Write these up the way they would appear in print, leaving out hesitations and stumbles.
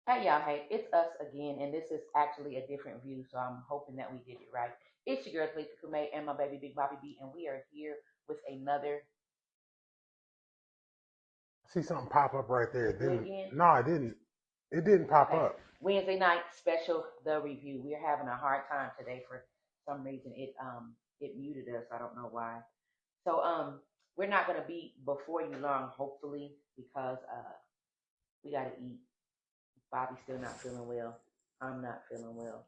Hey y'all, hey, it's us again, and this is actually a different view, so I'm hoping that we did it right. It's your girl, Talitha Kume, and my baby, Big Bobby B, and we are here with another. I see something pop up right there. Did It it do it didn't. again? No, it didn't. It didn't pop Okay. up. Wednesday night special, the review. We're having a hard time today for some reason. It muted us. I don't know why. So we're not gonna be before you long, hopefully, because we gotta eat. Bobby's still not feeling well. I'm not feeling well.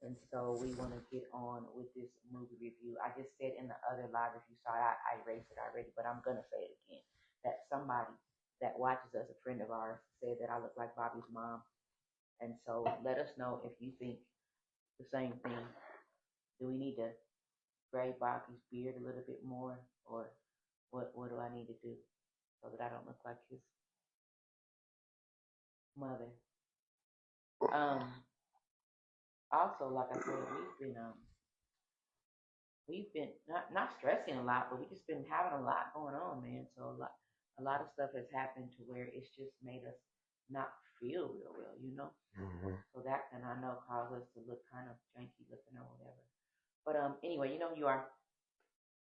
And so we want to get on with this movie review. I just said in the other live, if you saw it, I erased it already, but I'm going to say it again. That somebody that watches us, a friend of ours, said that I look like Bobby's mom. And so let us know if you think the same thing. Do we need to gray Bobby's beard a little bit more? Or what do I need to do so that I don't look like his mother? Um, Also, like I said, we've been not stressing a lot, but we just been having a lot going on, man. So a lot of stuff has happened to where it's just made us not feel real well, you know. Hmm. So that can I know cause us to look kind of janky looking or whatever. But anyway, you know who you are,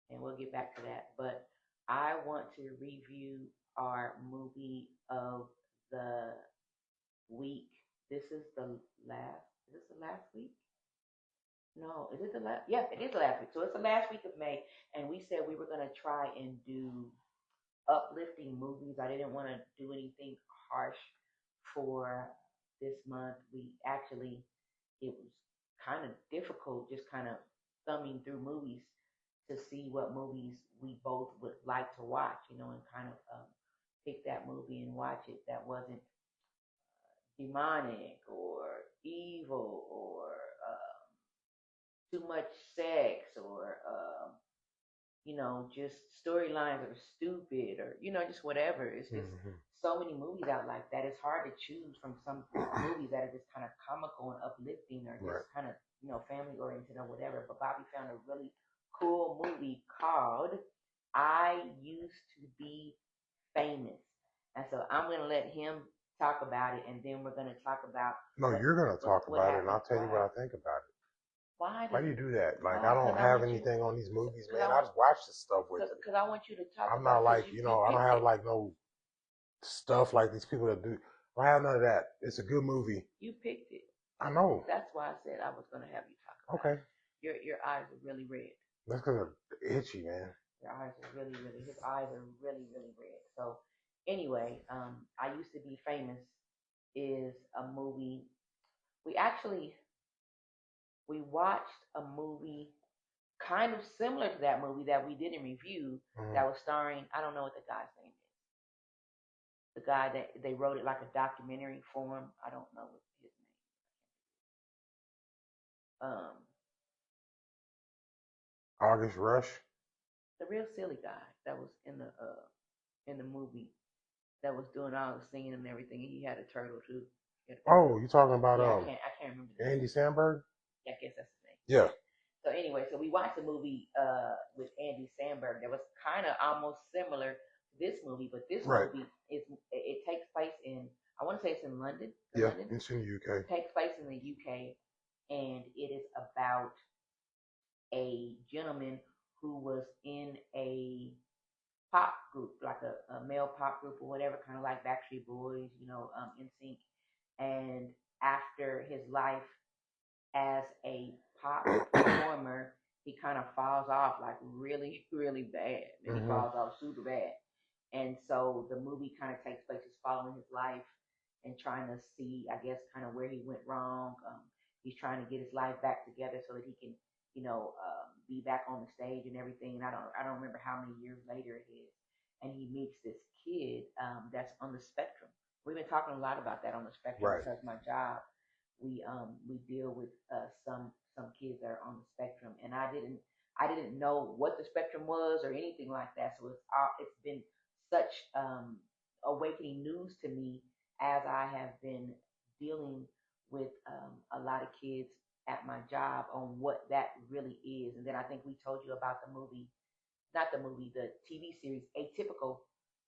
and we'll get back to that. But I want to review our movie of the week. This is the last. Is this the last week? No, is it the last? Yeah, it is the last week. So it's the last week of May, and we said we were gonna try and do uplifting movies. I didn't want to do anything harsh for this month. We actually, it was kind of difficult, just kind of thumbing through movies to see what movies we both would like to watch, you know, and kind of pick that movie and watch it that wasn't demonic or evil or too much sex or just storylines that are stupid or just whatever. It's just Hmm. so many movies out like that. It's hard to choose from some movies that are just kind of comical and uplifting or just Right. kind of family oriented or whatever. But Bobby found a really cool movie called I Used to Be Famous. And so I'm gonna let him talk about it and then we're gonna talk about No, what you're gonna talk what about it, and happened. I'll tell you what Why? I think about it. Why Why does do you do that? Like, I why? don't Because I have want you anything on these movies, because man. I I want just watch the stuff with you. because I want you to talk I'm about not because like, you I don't picked have it. like no stuff like these people that do. I have none of that. It's a good movie. You picked it. I know. That's why I said I was gonna have you talk about it. Okay. Your eyes are really red. That's because I'm itchy, man. Your eyes are really his eyes are really red. So anyway, I used to be famous is a movie. We actually we watched a movie kind of similar to that movie that we did in review Hmm. that was starring I don't know what the guy's name is. The guy that they wrote it like a documentary form. I don't know what his name. August Rush. The real silly guy that was in the movie that was doing all the singing and everything. He had a turtle too. He had a turtle. Oh, you talking about Yeah, I can't remember the name. Andy Samberg? Yeah, I guess that's his name. Yeah. Yeah. So anyway, so we watched the movie with Andy Samberg that was kind of almost similar to this movie, but this Right. movie it takes place in I want to say it's in London. Yeah. London. It's in the UK. It takes place in the UK, and it is about a gentleman who was in a pop group, like a male pop group or whatever, kind of like Backstreet Boys, in sync. And after his life as a pop performer, he kind of falls off like really, really bad. And he Hmm. falls off super bad. And so the movie kind of takes place just following his life and trying to see, I guess, kind of where he went wrong. He's trying to get his life back together so that he can, be back on the stage and everything. And I don't remember how many years later it is. And he meets this kid that's on the spectrum. We've been talking a lot about that on the spectrum Right. because my job, we deal with some kids that are on the spectrum, and I didn't know what the spectrum was or anything like that. So it's been such awakening news to me as I have been dealing with a lot of kids at my job on what that really is. And then I think we told you about the movie, not the movie, the TV series Atypical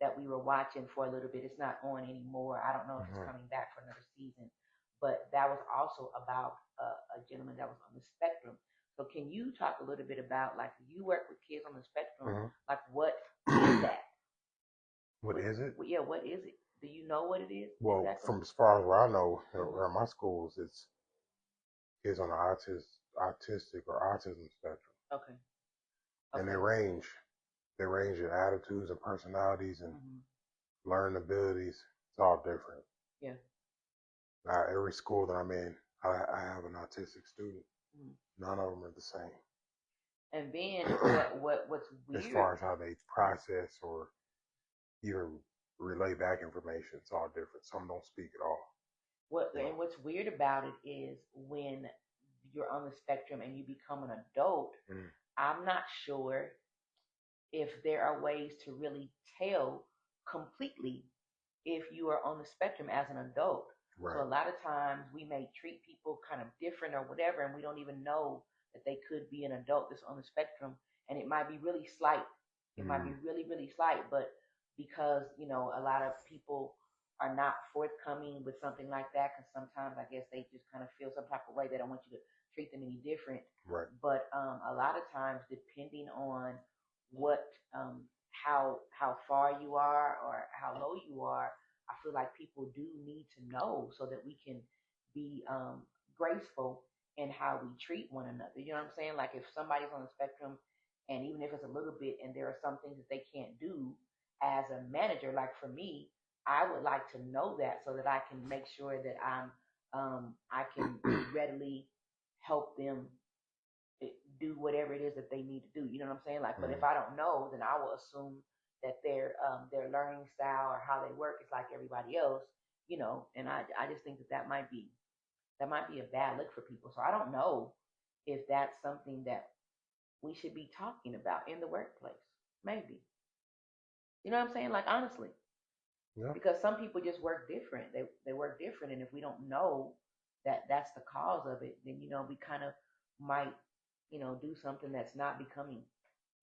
that we were watching for a little bit. It's not on anymore. I don't know if it's Hmm. coming back for another season. but that was also about a gentleman that was on the spectrum. So can you talk a little bit about, like, you work with kids on the spectrum, Hmm. like, what is that? What is it? Yeah, what is it? Do you know what it is Well, exactly? from as far as what I know, Hmm. around my schools, it's kids on the autistic or autism spectrum, Okay. and Okay. they range in attitudes and personalities and Hmm. learning abilities. It's all different. Yeah. Now, every school that I'm in, I have an autistic student. Hmm. None of them are the same. And then what's As weird? far as how they process or even relay back information, it's all different. Some don't speak at all. You know. What's weird about it is when you're on the spectrum and you become an adult, Mm. I'm not sure if there are ways to really tell completely if you are on the spectrum as an adult. Right. So a lot of times we may treat people kind of different or whatever, and we don't even know that they could be an adult that's on the spectrum, and it might be really slight. It might be really, really slight, but because a lot of people are not forthcoming with something like that, because sometimes I guess they just kind of feel some type of way. They don't want you to treat them any different. Right. But a lot of times, depending on what how far you are or how low you are, I feel like people do need to know so that we can be graceful in how we treat one another. You know what I'm saying? Like, if somebody's on the spectrum, and even if it's a little bit, and there are some things that they can't do as a manager, like for me, I would like to know that so that I can make sure that I can readily help them do whatever it is that they need to do. You know what I'm saying? Like, but if I don't know, then I will assume that their learning style or how they work is like everybody else. And I just think that that might be a bad look for people. So I don't know if that's something that we should be talking about in the workplace. Maybe. You know what I'm saying? Like, honestly, Yeah. because some people just work different. They work different, and if we don't know that that's the cause of it, then we kind of might do something that's not becoming.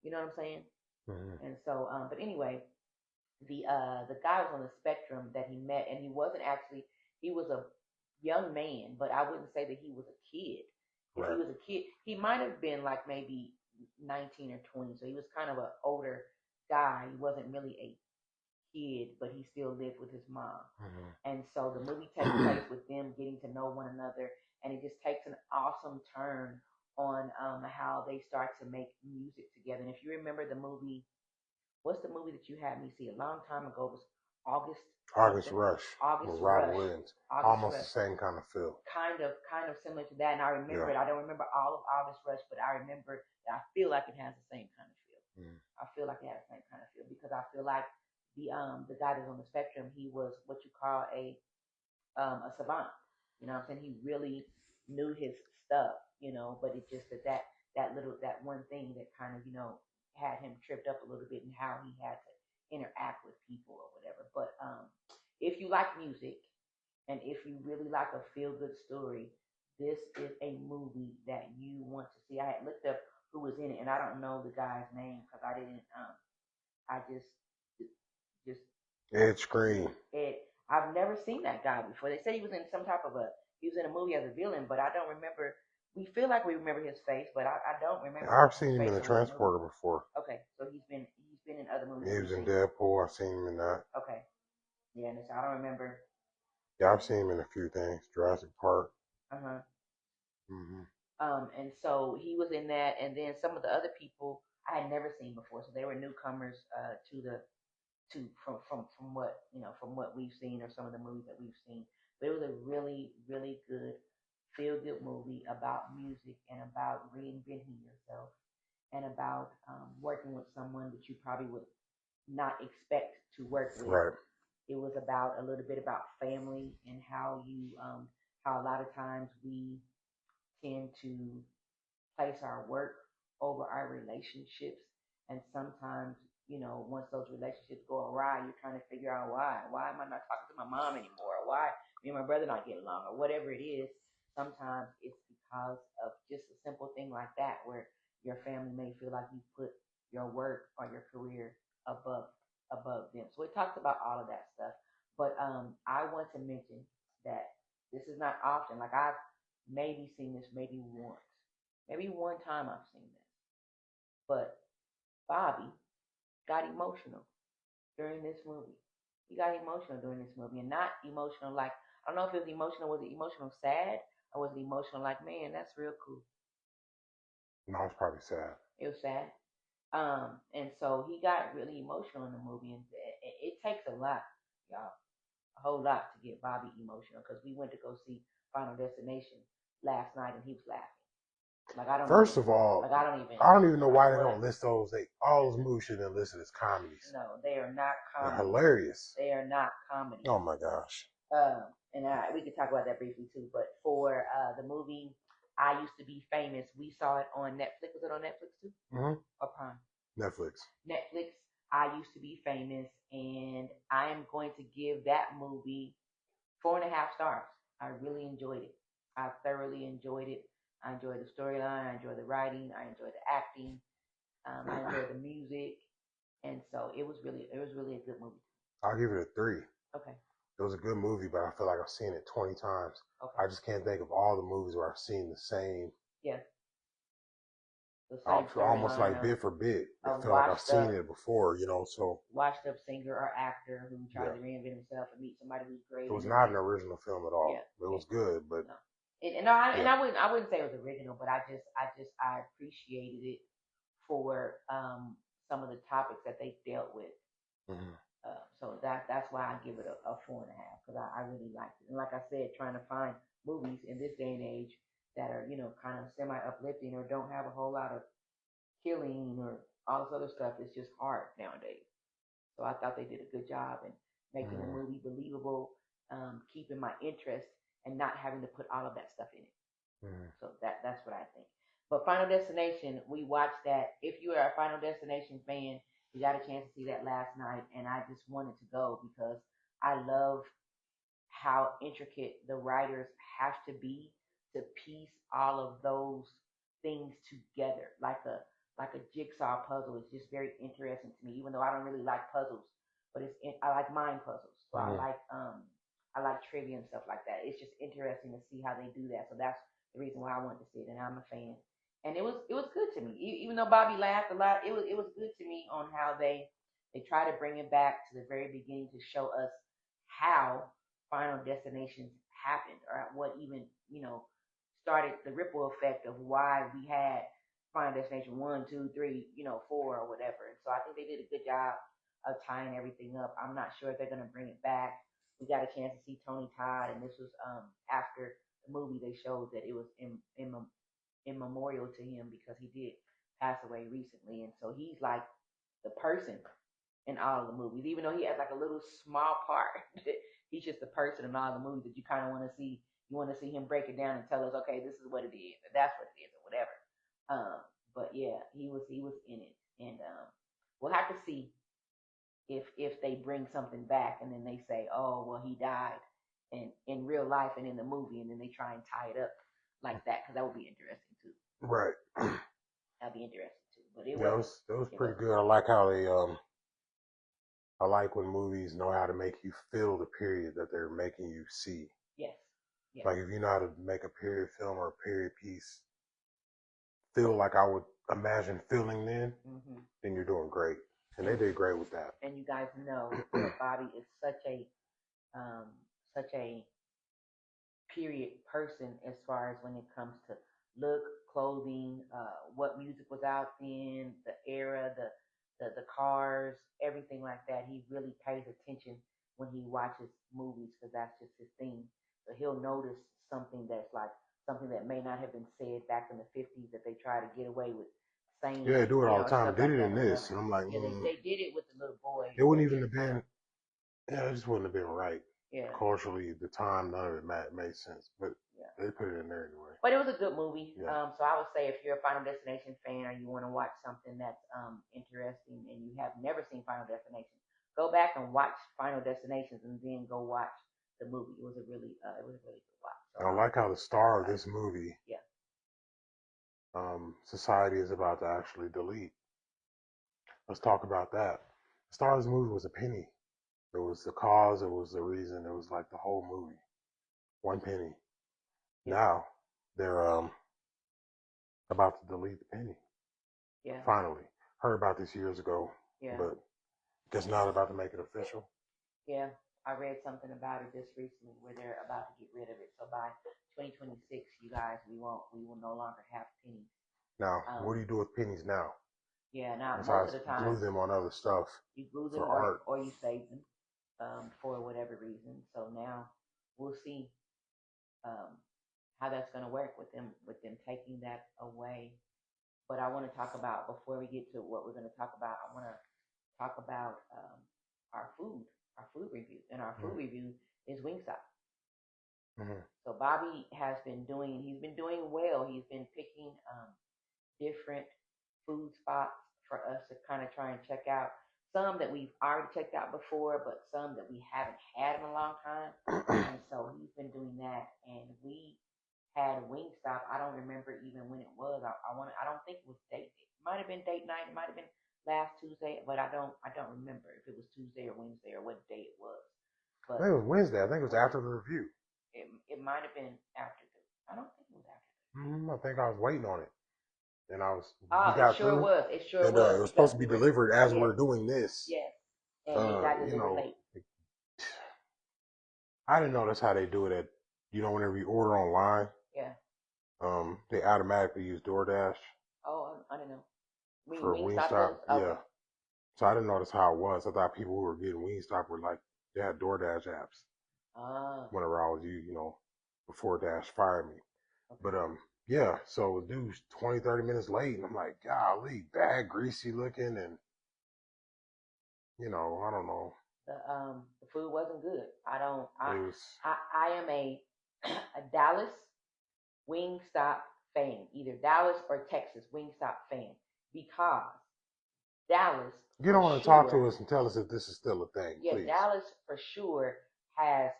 You know what I'm saying? Mm-hmm. And so, but anyway, the guy was on the spectrum that he met, and he was a young man, but I wouldn't say that he was a kid. If he Right. was a kid, he might have been like maybe 19 or 20, so he was kind of an older guy. He wasn't really a kid, but he still lived with his mom. Mm-hmm. And so the movie takes place with them getting to know one another, and it just takes an awesome turn on how they start to make music together. And if you remember the movie, what's the movie that you had me see a long time ago? It was August August something. Rush August with Robin Rush. Williams. August Almost the Rush. same kind of feel. Kind of similar to that. And I remember Yeah. it. I don't remember all of August Rush, but I remember that I feel like it has the same kind of feel. Mm. I feel like it has the same kind of feel because I feel like the guy that's on the spectrum, he was what you call a savant. You know what I'm saying? He really knew his stuff, but it just that one thing that kind of, had him tripped up a little bit in how he had to interact with people or whatever. But if you like music and if you really like a feel good story, this is a movie that you want to see. I had looked up who was in it, and I don't know the guy's name because I didn't. I just Ed Screen. it. I've never seen that guy before. They said he was in some type of he was in a movie as a villain, but I don't remember. We feel like we remember his face, but I don't remember I've his seen him in face the or what movie. Transporter before. Okay, so he's been in other movies He that was we've in seen. Deadpool. I've seen him in that. Okay, yeah, and so I don't remember. Yeah, I've seen him in a few things. Jurassic Park. Uh-huh. Mm-hmm. And so he was in that, and then some of the other people I had never seen before, so they were newcomers to the to from what from what we've seen or some of the movies that we've seen. But it was a really really good feel good movie about music and about reinventing yourself and about working with someone that you probably would not expect to work with. Right. It was about a little bit about family and how a lot of times we tend to place our work over our relationships. And sometimes, once those relationships go awry, you're trying to figure out why. Why am I not talking to my mom anymore? Or why me and my brother not getting along? Or whatever it is. Sometimes it's because of just a simple thing like that, where your family may feel like you put your work or your career above them. So it talks about all of that stuff. But I want to mention that this is not often. Like I've maybe seen this maybe once, maybe one time I've seen this, but Bobby got emotional during this movie. He got emotional during this movie, and not emotional like I don't know if it was emotional. Was it emotional sad, or was it emotional like, man, that's real cool? No, it's probably sad. It was sad. And so he got really emotional in the movie, and it takes a lot, y'all, a whole lot to get Bobby emotional. Because we went to go see Final Destination last night, and he was laughing. Like I don't. First even, of all, like I don't even know why they don't list those. All those movies should have been listed as comedies. No, they are not comedies. They're hilarious. They are not comedies. Oh my gosh. And we could talk about that briefly too. But for the movie I Used to Be Famous, we saw it on Netflix. Was it on Netflix too? Mm-hmm. Or Prime? Netflix. Netflix. I Used to Be Famous, and I am going to give that movie 4.5 stars. I really enjoyed it. I thoroughly enjoyed it. I enjoyed the storyline. I enjoyed the writing. I enjoyed the acting. I enjoyed the music, and so it was really a good movie. I'll give it a 3. Okay. It was a good movie, but I feel like I've seen it 20 times. Okay. I just can't think of all the movies where I've seen the same. Yeah. The same almost like bit for bit. I feel like I've seen it before, so. Washed up singer or actor who tries to reinvent himself and meet somebody who's great. It was not an original film at all. Yeah. It was good, but. No. I wouldn't say it was original, but I appreciated it for some of the topics that they dealt with. Mm-hmm. So that's why I give it a 4.5, because I really liked it. And like I said, trying to find movies in this day and age that are kind of semi uplifting or don't have a whole lot of killing or all this other stuff is just hard nowadays. So I thought they did a good job in making the movie believable, keeping my interest, and not having to put all of that stuff in it. So that's what I think. But Final Destination, we watched that. If you are a Final Destination fan, you got a chance to see that last night, and I just wanted to go because I love how intricate the writers have to be to piece all of those things together, like a jigsaw puzzle. It's just very interesting to me, even though I don't really like puzzles, but I like mind puzzles. So I like trivia and stuff like that. It's just interesting to see how they do that. So that's the reason why I wanted to see it, and I'm a fan. And it was good to me, even though Bobby laughed a lot. It was good to me on how they try to bring it back to the very beginning to show us how Final Destinations happened, or what even started the ripple effect of why we had Final Destination 1, 2, 3, 4 or whatever. And so I think they did a good job of tying everything up. I'm not sure if they're gonna bring it back. We got a chance to see Tony Todd, and this was after the movie. They showed that it was in memorial to him because he did pass away recently, and so he's like the person in all of the movies, even though he has like a little small part. He's just the person in all the movies that you kind of want to see. You want to see him break it down and tell us, okay, this is what it is, or that's what it is, or whatever. But yeah, he was in it, and we'll have to see if they bring something back and then they say, oh well, he died in real life and in the movie, and then they try and tie it up like that, because that would be interesting too. Right. That'd be interesting too. But it was pretty good. I like how they I like when movies know how to make you feel the period that they're making you see. Yes. Like if you know how to make a period film or a period piece feel like I would imagine feeling then you're doing great. And they did great with that. And you guys know that Bobby is such a period person as far as when it comes to look, clothing, what music was out then, the era, the cars, everything like that. He really pays attention when he watches movies, because that's just his thing. So he'll notice something that's like something that may not have been said back in the 50s that they try to get away with saying. Yeah, they do it all the time. They did it in this, and I'm like, yeah, they did it with the little boy. It wouldn't even have been. Yeah, it just wouldn't have been right. Yeah. Culturally, the time, none of it made sense, but they put it in there anyway. But it was a good movie. Yeah. So I would say if you're a Final Destination fan or you want to watch something that's interesting and you have never seen Final Destination, go back and watch Final Destinations and then go watch the movie. It was a really good watch. So I like how the star of this movie, society is about to actually delete. Let's talk about that. The star of this movie was a penny. It was the cause. It was the reason. It was like the whole movie. 1 penny. Yeah. Now they're about to delete the penny. Yeah. Finally. Heard about this years ago. Yeah. But guess now they're about to make it official. Yeah. I read something about it just recently where they're about to get rid of it. So by 2026, you guys, we will no longer have pennies. Now, what do you do with pennies now? Yeah, now besides most of the time glue them on other stuff. You glue them for art. or you save them for whatever reason. So now we'll see how that's going to work with them taking that away. But I want to talk about, before we get to what we're going to talk about, I want to talk about our food review, and our food review is Wingstop. So Bobby he's been doing well. He's been picking different food spots for us to kind of try and check out. Some that we've already checked out before, but some that we haven't had in a long time. And so he's been doing that. And we had Wingstop. I don't remember even when it was. I don't think it was date. It might have been date night. It might have been last Tuesday, but I don't remember if it was Tuesday or Wednesday or what day it was. But I think it was Wednesday. I think it was after the review. It might have been after I don't think it was after I think I was waiting on it. And I was. It sure was. It sure was. It was supposed to be delivered as we're doing this. Yes. And it got delivered late. I didn't know that's how they do it whenever you order online. Yeah. They automatically use DoorDash. Oh, I didn't know. For Wingstop, okay. Yeah. So I didn't know that's how it was. I thought people who were getting Wingstop were like, they had DoorDash apps. Whenever I was, before Dash fired me. Okay. But yeah, so the dude's 20, 30 minutes late, and I'm like, golly, bad, greasy looking, and I don't know. The food wasn't good. I am a Dallas Wingstop fan, either Dallas or Texas Wingstop fan, because Dallas. Get on and talk to us and tell us if this is still a thing. Yeah, please. Dallas for sure has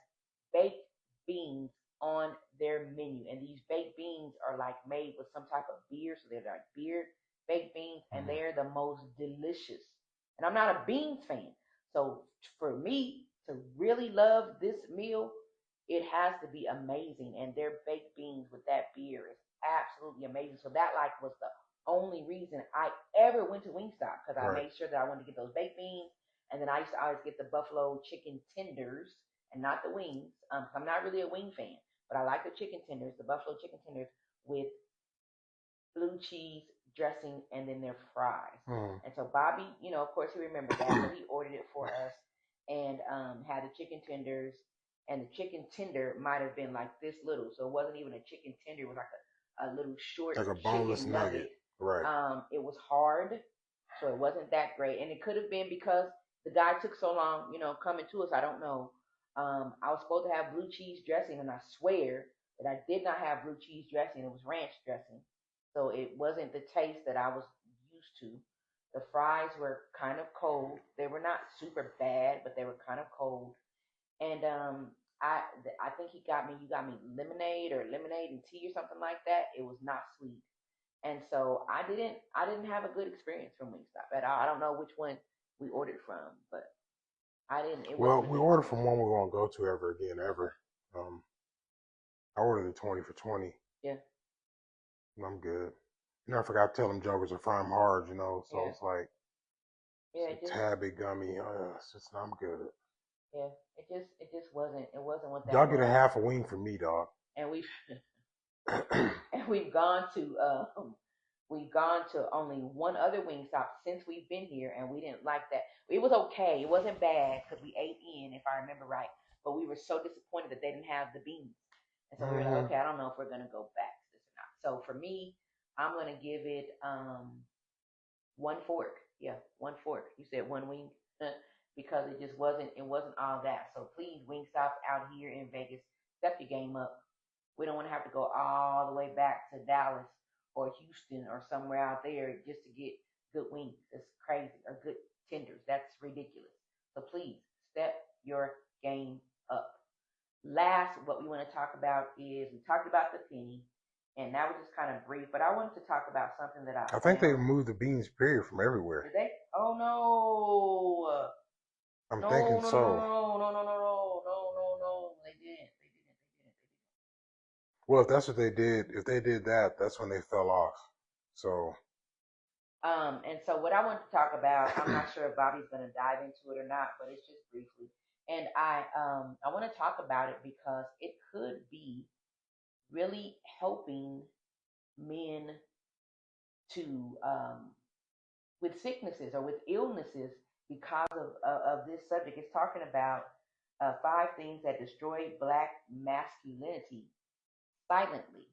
baked beans on their menu, and these baked beans are like made with some type of beer, so they're like beer baked beans, and they're the most delicious. And I'm not a beans fan, so for me to really love this meal, it has to be amazing. And their baked beans with that beer is absolutely amazing. So that was the only reason I ever went to Wingstop, because I made sure that I wanted to get those baked beans, and then I used to always get the buffalo chicken tenders and not the wings. I'm not really a wing fan, but I like the chicken tenders, the buffalo chicken tenders with blue cheese dressing and then their fries. And so Bobby, of course he remembered that, so he ordered it for us and had the chicken tenders. And the chicken tender might have been like this little, so it wasn't even a chicken tender. It was like a little short, like a boneless nugget. Right. It was hard, so it wasn't that great. And it could have been because the guy took so long, coming to us. I don't know. I was supposed to have blue cheese dressing, and I swear that I did not have blue cheese dressing. It was ranch dressing. So it wasn't the taste that I was used to. The fries were kind of cold. They were not super bad, but they were kind of cold. And I think you got me lemonade and tea or something like that. It was not sweet. And so I didn't have a good experience from Wingstop at all. I don't know which one we ordered from, but I didn't. Well, we ordered from one we won't go to ever again, ever. I ordered the 20 for 20. Yeah. I'm good. I forgot to tell them jokers to fry them hard, so it's like, it's a tad bit gummy. I'm good. Yeah, it just wasn't what that. Y'all get a half a wing from me, dog. And we've gone to only one other Wingstop since we've been here, and we didn't like that. It was okay. It wasn't bad because we ate in, if I remember right. But we were so disappointed that they didn't have the beans. And so we were like, okay, I don't know if we're going to go back to this or not. So for me, I'm going to give it one fork. Yeah, one fork. You said one wing? Because it wasn't all that. So please, Wingstop out here in Vegas, step your game up. We don't want to have to go all the way back to Dallas or Houston or somewhere out there just to get good wings. That's crazy. Or good tenders. That's ridiculous. So please, step your game up. Last, what we want to talk about is, we talked about the penny, and that was just kind of brief, but I wanted to talk about something that I think they removed the beans period from everywhere. Did they? Oh no. I'm thinking so. No. They didn't. Well, if that's what they did, if they did that, that's when they fell off. So, And so what I want to talk about, I'm not sure if Bobby's going to dive into it or not, but it's just briefly. And I want to talk about it because it could be really helping men to with sicknesses or with illnesses because of this subject. It's talking about 5 things that destroy black masculinity silently.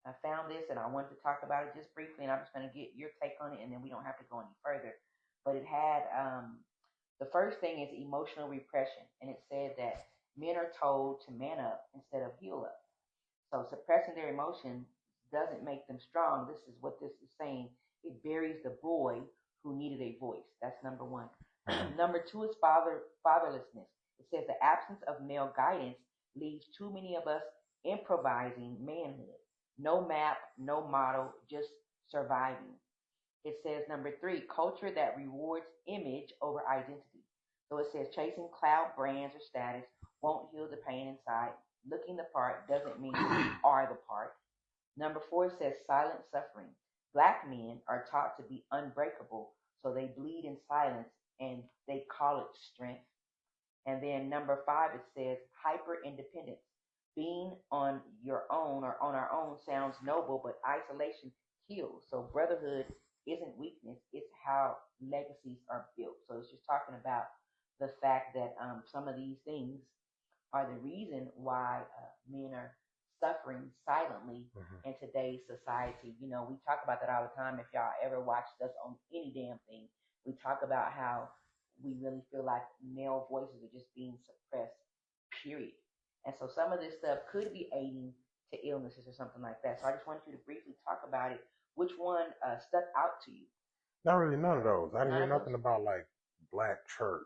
I found this and I wanted to talk about it just briefly, and I'm just going to get your take on it, and then we don't have to go any further. But it had the first thing is emotional repression, and it said that men are told to man up instead of heal up. So suppressing their emotions doesn't make them strong. This is what this is saying. It buries the boy who needed a voice. That's number one. Number two is fatherlessness. It says the absence of male guidance leaves too many of us improvising manhood. No map, no model, just surviving. It says number three, culture that rewards image over identity. So it says chasing cloud brands or status won't heal the pain inside. Looking the part doesn't mean you are the part. Number four says silent suffering. Black men are taught to be unbreakable, so they bleed in silence and they call it strength. And then number five, it says hyper independence. Being on your own or on our own sounds noble, but isolation kills. So brotherhood isn't weakness, it's how legacies are built. So it's just talking about the fact that some of these things are the reason why men are suffering silently in today's society. You know, we talk about that all the time. If y'all ever watched us on any damn thing, we talk about how we really feel like male voices are just being suppressed, period. And so some of this stuff could be aiding to illnesses or something like that. So I just wanted you to briefly talk about it. Which one stuck out to you? not really none of those. I didn't None hear of those? nothing about like black church.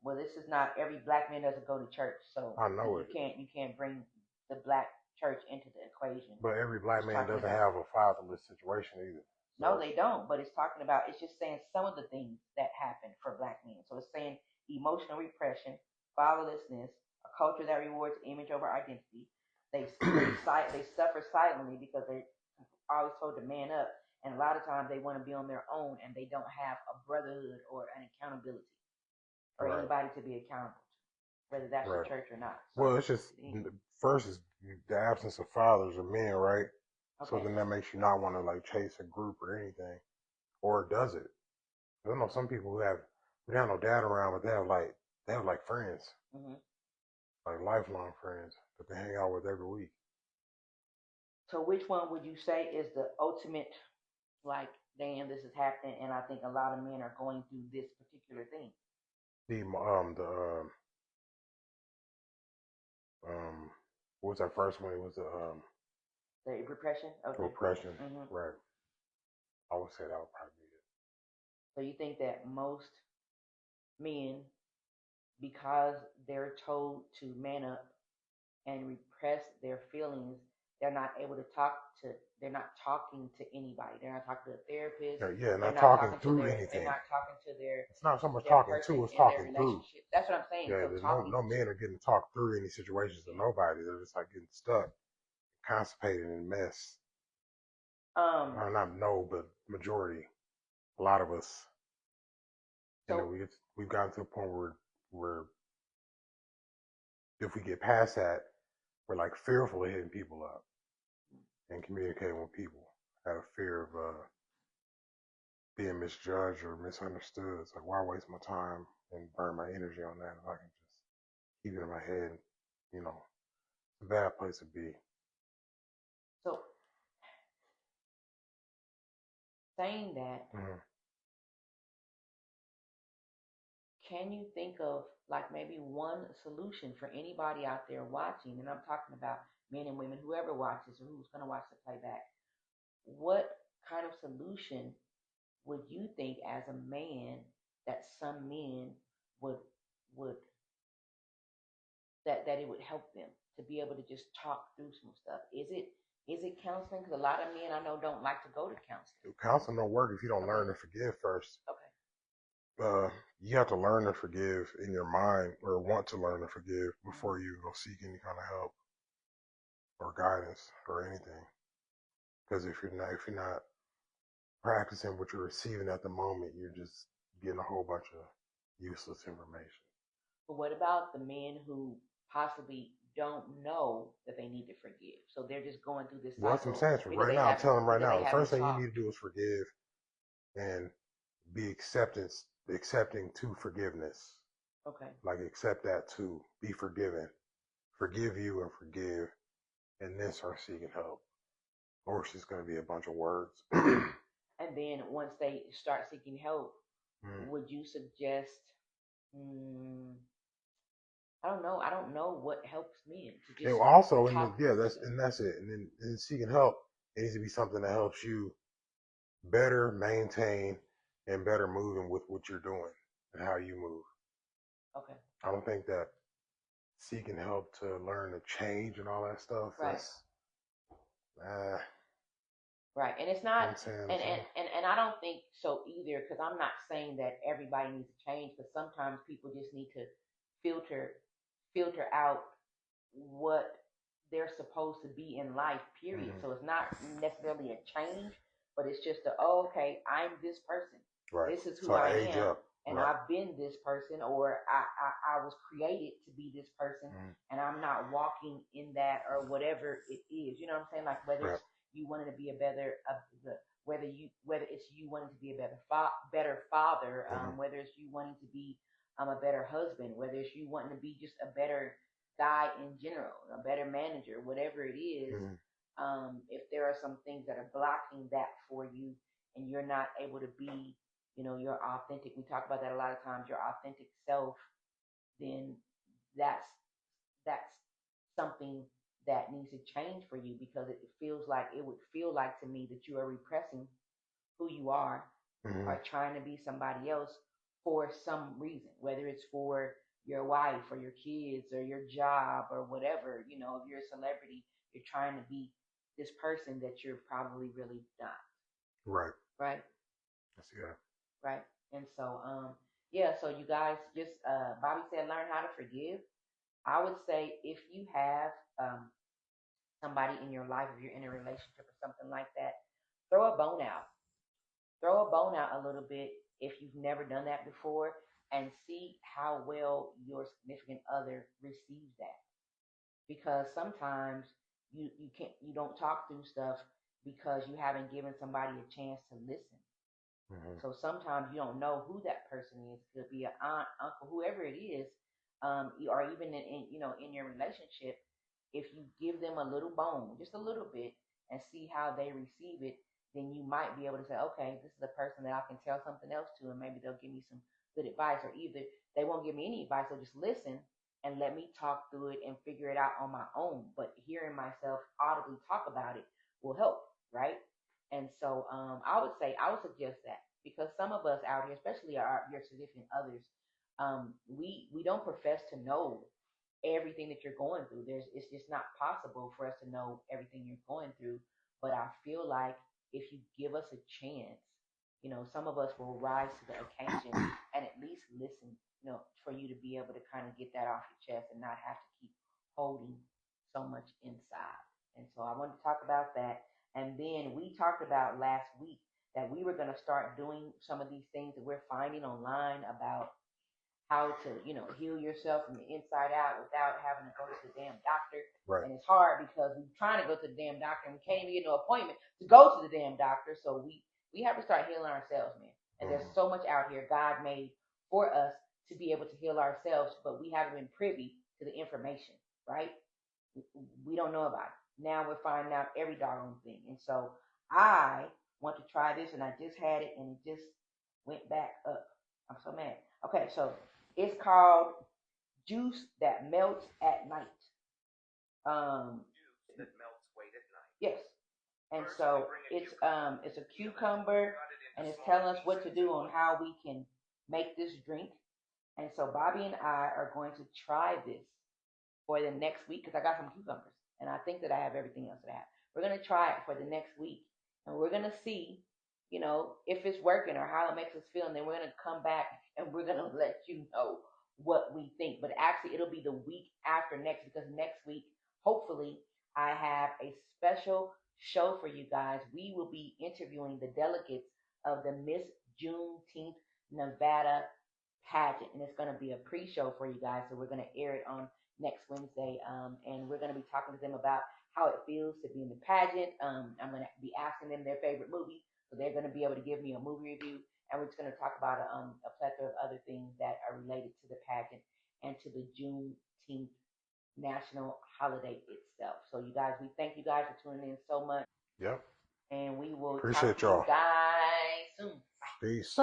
Well, this is not every black man doesn't go to church, so I know it. You can't bring the black church into the equation. But every black It's man talking doesn't about have a fatherless situation either. no, they don't. But it's talking about it's just saying some of the things that happen for black men. So it's saying emotional repression, fatherlessness, a culture that rewards image over identity. They suffer silently because they're always told to man up, and a lot of times they want to be on their own and they don't have a brotherhood or an accountability or Right. anybody to be accountable to, whether that's the Right. church or not. So, Well, it's just first is the absence of fathers or men, right? So okay. then that makes you not want to like chase a group or anything, or does it? I don't know some people who have no dad around, but they have like friends, hmm like lifelong friends that they hang out with every week. So, which one would you say is the ultimate, like, damn, this is happening, and I think a lot of men are going through this particular thing? The um what was that first one? It was The repression? Okay. repression, hmm right? I would say that would probably be it. So, you think that most men, because they're told to man up and repress their feelings, they're not able to they're not talking to anybody. They're not talking to a therapist. Yeah, They're not not talking talking to through they're anything. not talking to It's not so much their talking person to, it's in their talking through. relationship. That's what I'm saying. Yeah, So there's talking no men are getting to talk through any situations to yeah. nobody. They're just like getting stuck, constipated and mess. Um Not no, but majority. A lot of us, so we've gotten to a point where if we get past that, we're like fearful of hitting people up and communicating with people out of fear of being misjudged or misunderstood. It's like, why waste my time and burn my energy on that if I can just keep it in my head? You know, it's a bad place to be. so saying that, Mm-hmm. can you think of like maybe one solution for anybody out there watching? And I'm talking about men and women, whoever watches or who's going to watch the playback. What kind of solution would you think as a man that some men would would that it would help them to be able to just talk through some stuff? Is it counseling? Because a lot of men I know don't like to go to counseling. Counseling don't work if you don't Okay. learn to forgive first. Okay. You have to learn to forgive in your mind or want to learn to forgive hmm before you go seek any kind of help. or guidance or anything. Because if you're not practicing what you're receiving at the moment, you're just getting a whole bunch of useless information. But what about the men who possibly don't know that they need to forgive? So they're just going through this Well, that's what I'm cycle saying. So because right now, I'm telling them right now, the haven't first thing you talked. need to do is forgive and be accepting to forgiveness. Okay. Like accept that to be forgiven, forgive you and forgive, and then start seeking help. Or it's just going to be a bunch of words. And then once they start seeking help, would you suggest? I don't know. I don't know what helps men to just also, that's it. And then seeking help, it needs to be something that helps you better maintain and better moving with what you're doing and how you move. Okay. I don't think that seeking help to learn to change and all that stuff. Right. Right, and it's not, and I don't think so either, because I'm not saying that everybody needs to change, because sometimes people just need to filter filter out what they're supposed to be in life, period. So it's not necessarily a change, but it's just okay, I'm this person. Right. This is who I am. And I've been this person, or I was created to be this person, and I'm not walking in that, or whatever it is. You know what I'm saying? Like whether it's you wanting to be a better, whether it's you wanting to be a better father, whether it's you wanting to be a better husband, whether it's you wanting to be just a better guy in general, a better manager, whatever it is. If there are some things that are blocking that for you, and you're not able to be, your authentic, we talk about that a lot of times, your authentic self, then that's something that needs to change for you, because it would feel like to me that you are repressing who you are, or trying to be somebody else for some reason, whether it's for your wife or your kids or your job or whatever. If you're a celebrity, you're trying to be this person that you're probably really not. Right. Right. I see that. Right. And so, so you guys just, Bobby said, learn how to forgive. I would say if you have somebody in your life, if you're in a relationship or something like that, throw a bone out. Throw a bone out a little bit if you've never done that before, and see how well your significant other receives that. Because sometimes you don't talk through stuff because you haven't given somebody a chance to listen. So sometimes you don't know who that person is. It could be an aunt, uncle, whoever it is, or even in your relationship. If you give them a little bone, just a little bit, and see how they receive it, then you might be able to say, okay, this is a person that I can tell something else to, and maybe they'll give me some good advice, or either they won't give me any advice, they'll just listen and let me talk through it and figure it out on my own. But hearing myself audibly talk about it will help, right? And so I would suggest that, because some of us out here, especially your significant others, we don't profess to know everything that you're going through. It's just not possible for us to know everything you're going through. But I feel like if you give us a chance, some of us will rise to the occasion and at least listen, for you to be able to kind of get that off your chest and not have to keep holding so much inside. And so I wanted to talk about that. And then we talked about last week that we were going to start doing some of these things that we're finding online about how to, heal yourself from the inside out without having to go to the damn doctor. Right. And it's hard because we're trying to go to the damn doctor and we can't even get no appointment to go to the damn doctor. So we have to start healing ourselves, man. And there's so much out here God made for us to be able to heal ourselves, but we haven't been privy to the information, right? We don't know about it. Now we're finding out every doggone thing. And so I want to try this, and I just had it, and it just went back up. I'm so mad. Okay, so it's called Juice That Melts at Night. Juice that melts weight at night. Yes. And so it's a cucumber, and it's telling us what to do on how we can make this drink. And so Bobby and I are going to try this for the next week, because I got some cucumbers, and I think that I have everything else that I have. We're going to try it for the next week, and we're going to see, if it's working or how it makes us feel. And then we're going to come back and we're going to let you know what we think. But actually, it'll be the week after next, because next week, hopefully, I have a special show for you guys. We will be interviewing the delegates of the Miss Juneteenth Nevada pageant, and it's going to be a pre-show for you guys. So we're going to air it on next Wednesday, and we're going to be talking to them about how it feels to be in the pageant. I'm going to be asking them their favorite movie, so they're going to be able to give me a movie review, and we're just going to talk about a plethora of other things that are related to the pageant and to the Juneteenth national holiday itself. So, you guys, we thank you guys for tuning in so much. Yep. And we will talk Appreciate to you y'all. guys soon. Peace.